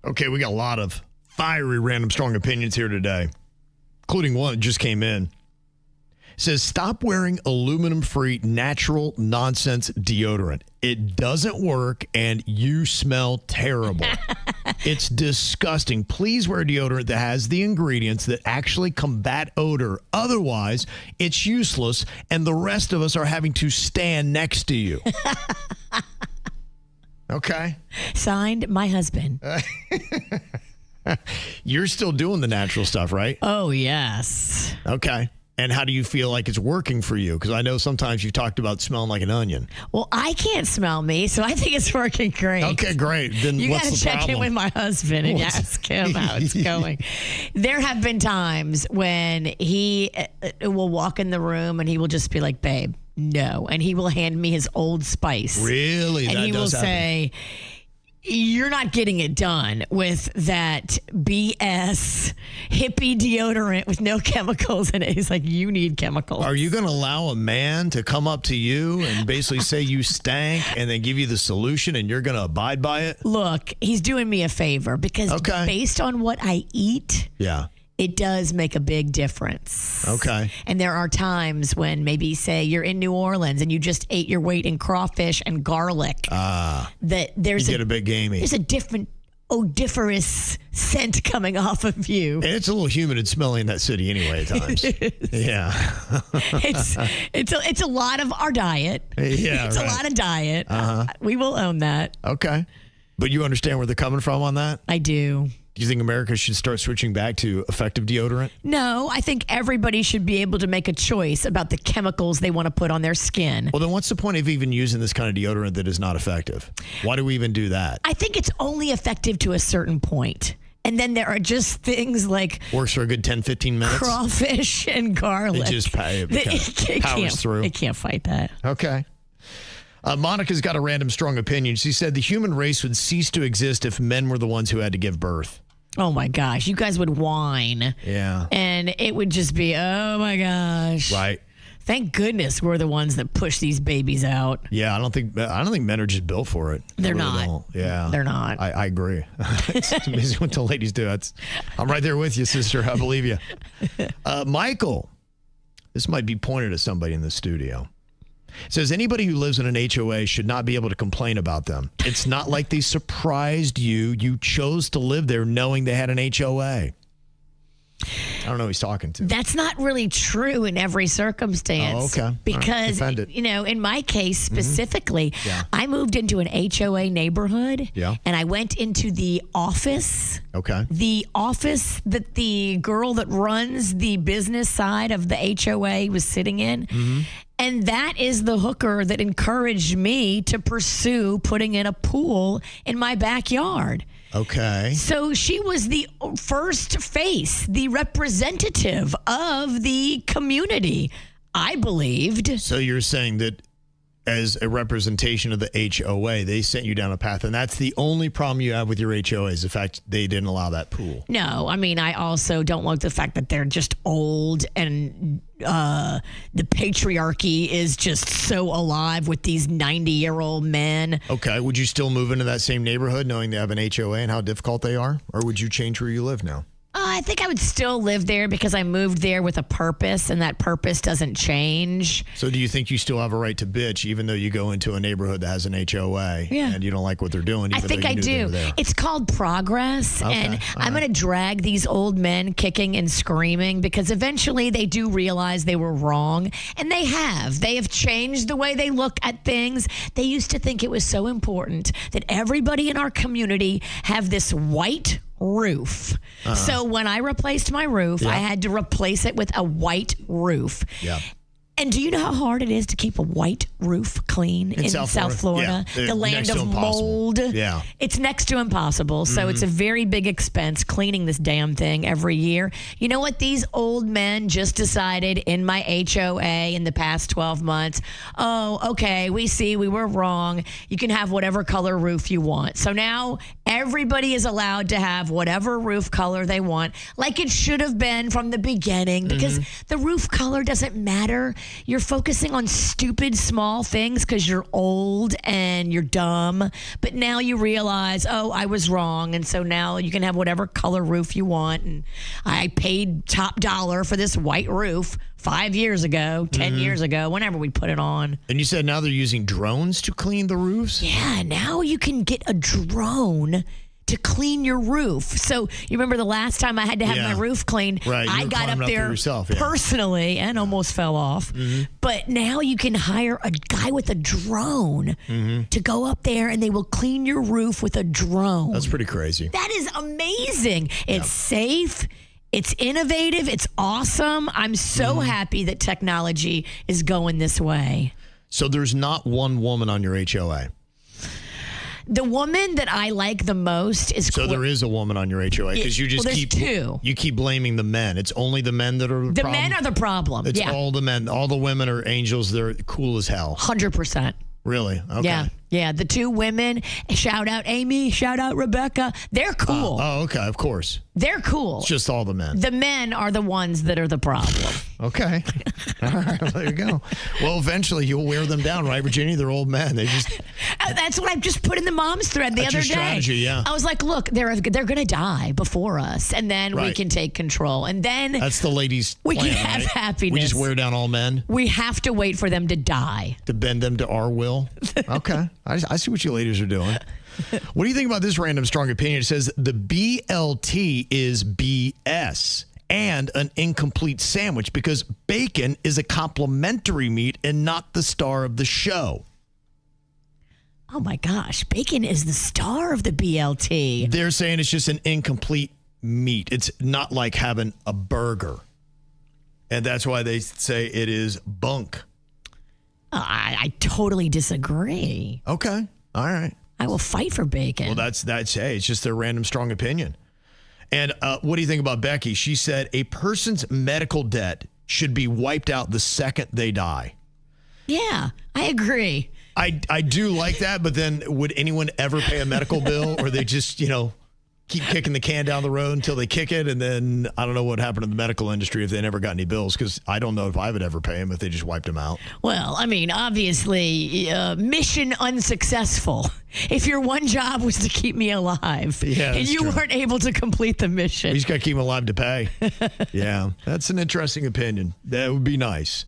Okay, we got a lot of fiery random strong opinions here today, including one that just came in. It says, stop wearing aluminum-free natural nonsense deodorant. It doesn't work and you smell terrible. It's disgusting. Please wear deodorant that has the ingredients that actually combat odor. Otherwise, it's useless and the rest of us are having to stand next to you. Okay. Signed, my husband. You're still doing the natural stuff, right? Oh, yes. Okay. And how do you feel like it's working for you? Because I know sometimes you talked about smelling like an onion. Well, I can't smell me, so I think it's working great. Okay, great. Then you what's got to the check problem? in with my husband and ask him how it's going. There have been times when he will walk in the room and he will just be like, babe, no. And he will hand me his Old Spice. Really? And that he will does happen. say, you're not getting it done with that BS hippie deodorant with no chemicals in it. He's like, you need chemicals. Are you going to allow a man to come up to you and basically say you stank and then give you the solution and you're going to abide by it? Look, he's doing me a favor because based on what I eat, it does make a big difference. Okay. And there are times when maybe, say, you're in New Orleans and you just ate your weight in crawfish and garlic. That there's you get a bit gamey. There's a different odoriferous scent coming off of you. And it's a little humid and smelly in that city anyway at times. Yeah. It's a lot of our diet. Yeah, it's a lot of diet. We will own that. Okay. But you understand where they're coming from on that? I do. Do you think America should start switching back to effective deodorant? No, I think everybody should be able to make a choice about the chemicals they want to put on their skin. Well, then what's the point of even using this kind of deodorant that is not effective? Why do we even do that? I think it's only effective to a certain point. And then there are just things like... Works for a good 10, 15 minutes? Crawfish and garlic. It just powers through. It can't fight that. Okay. Monica's got a random strong opinion. She said the human race would cease to exist if men were the ones who had to give birth. Oh, my gosh. You guys would whine. Yeah. And it would just be, oh, my gosh. Right. Thank goodness we're the ones that push these babies out. Yeah, I don't think men are just built for it. They're not. Yeah. They're not. I agree. It's amazing what the ladies do. I'm right there with you, sister. I believe you. Michael, this might be pointed at somebody in the studio. Says anybody who lives in an HOA should not be able to complain about them. It's not like they surprised you. You chose to live there knowing they had an HOA. I don't know who he's talking to. That's not really true in every circumstance. Oh, okay. Because, in my case specifically, I moved into an HOA neighborhood and I went into the office. Okay. The office that the girl that runs the business side of the HOA was sitting in. Mm-hmm. And that is the hooker that encouraged me to pursue putting in a pool in my backyard. Okay. So she was the first face, the representative of the community, I believed. So you're saying that as a representation of the HOA, they sent you down a path, and that's the only problem you have with your HOA is the fact they didn't allow that pool. No, I mean, I also don't like the fact that they're just old and the patriarchy is just so alive with these 90-year-old men. Okay. Would you still move into that same neighborhood knowing they have an HOA and how difficult they are? Or would you change where you live now? I think I would still live there because I moved there with a purpose, and that purpose doesn't change. So do you think you still have a right to bitch even though you go into a neighborhood that has an HOA and you don't like what they're doing? I think I do. It's called progress, and I'm going to drag these old men kicking and screaming because eventually they do realize they were wrong, and they have. They have changed the way they look at things. They used to think it was so important that everybody in our community have this white roof. So when I replaced my roof, I had to replace it with a white roof. Yeah. And do you know how hard it is to keep a white roof clean in South Florida? Yeah. The land of mold. Yeah. It's next to impossible. So it's a very big expense cleaning this damn thing every year. You know what? These old men just decided in my HOA in the past 12 months, oh, okay, we see we were wrong. You can have whatever color roof you want. So now everybody is allowed to have whatever roof color they want, like it should have been from the beginning, because the roof color doesn't matter. you're focusing on stupid small things because you're old and you're dumb. But now you realize, oh, I was wrong. And so now you can have whatever color roof you want. And I paid top dollar for this white roof 5 years ago, 10 years ago, whenever we put it on. And you said now they're using drones to clean the roofs? Yeah, now you can get a drone to clean your roof. So you remember the last time I had to have my roof cleaned, right. I got up there yourself, personally and almost fell off. But now you can hire a guy with a drone to go up there and they will clean your roof with a drone. That's pretty crazy. That is amazing. It's safe. It's innovative. It's awesome. I'm so happy that technology is going this way. So there's not one woman on your HOA? The woman that I like the most is... So there is a woman on your HOA because you just keep blaming the men. It's only the men that are the problem? Men are the problem. It's all the men. All the women are angels. They're cool as hell. 100%. Really? Okay. Yeah. The two women, shout out Amy, shout out Rebecca. They're cool. Okay. Of course. They're cool. It's just all the men. The men are the ones that are the problem. Okay. All right. There you go. Well, eventually you'll wear them down, right, Virginia? They're old men. They just... That's what I just put in the mom's thread the other day. Strategy, yeah. I was like, look, they're going to die before us, and then we can take control. And then... That's the ladies' we plan, can have happiness. We just wear down all men? We have to wait for them to die. To bend them to our will? Okay. I see what you ladies are doing. What do you think about this random strong opinion? It says the BLT is BS and an incomplete sandwich because bacon is a complimentary meat and not the star of the show. Oh my gosh, bacon is the star of the BLT. They're saying it's just an incomplete meat. It's not like having a burger. And that's why they say it is bunk. I totally disagree. Okay. All right. I will fight for bacon. Well, that's hey, it's just their random strong opinion. And what do you think about Becky? She said a person's medical debt should be wiped out the second they die. Yeah, I agree. I do like that, but then would anyone ever pay a medical bill, or they just, keep kicking the can down the road until they kick it, and then I don't know what happened in the medical industry if they never got any bills, because I don't know if I would ever pay them if they just wiped them out. Well, I mean, obviously, mission unsuccessful. If your one job was to keep me alive, and you weren't able to complete the mission. You just got to keep them alive to pay. Yeah, that's an interesting opinion. That would be nice.